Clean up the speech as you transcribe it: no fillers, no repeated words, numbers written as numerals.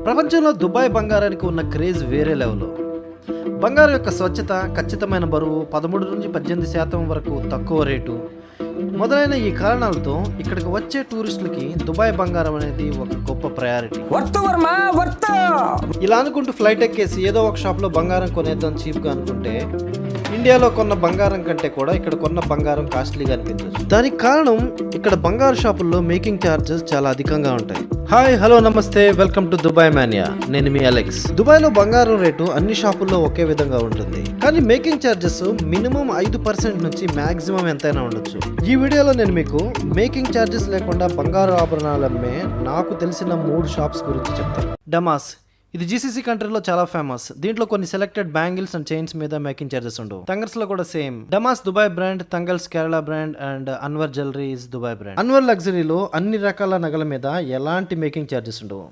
ప్రపంచంలో దుబాయ్ బంగారానికి ఉన్న క్రేజ్ వేరే లెవెల్. బంగారం యొక్క స్వచ్ఛత, ఖచ్చితమైన బరువు, 13 నుంచి 18% వరకు తక్కువ రేటు మొదలైన ఈ కారణాలతో ఇక్కడికి వచ్చే టూరిస్టులకి దుబాయ్ బంగారం అనేది ఒక గొప్ప ప్రయారిటీ. ఇలా అనుకుంటూ ఫ్లైట్ ఎక్కేసి ఏదో ఒక షాప్లో బంగారం కొనేద్దాం చీప్గా అనుకుంటే ఇండియాలో కొన్న బంగారం కంటే కూడా ఇక్కడ కొన్న బంగారం కాస్ట్లీగా అనిపించవచ్చు. దానికి కారణం ఇక్కడ బంగారు షాపుల్లో మేకింగ్ ఛార్జెస్ చాలా అధికంగా ఉంటాయి. హాయ్, హలో, నమస్తే, వెల్కమ్ టు దుబాయ్ మానియా. నేను మీ అలెక్స్. దుబాయ్లో బంగారం రేటు అన్ని షాపుల్లో ఒకే విధంగా ఉంటుంది, కానీ మేకింగ్ ఛార్జెస్ మినిమం 5% నుంచి మాక్సిమం ఎంతైనా ఉండొచ్చు. ఈ వీడియోలో నేను మీకు మేకింగ్ ఛార్జెస్ లేకుండా బంగారు ఆభరణాలు అమ్మే నాకు తెలిసిన 3 షాప్స్ గురించి చెప్తాను. డమాస్, ఇది జీసీసీ కంట్రీలో చాలా ఫేమస్. దీంట్లో కొన్ని సెలెక్టెడ్ బ్యాంగిల్స్ అండ్ చైన్స్ మీద మేకింగ్ చార్జెస్ ఉండవు. తంగల్స్ లో కూడా same. Damas Dubai brand, Thangals Kerala brand and Anwar jewellery is Dubai brand. Anwar లగ్జరీలో అన్ని రకాల నగల మీద ఎలాంటి మేకింగ్ చార్జెస్ ఉండవు.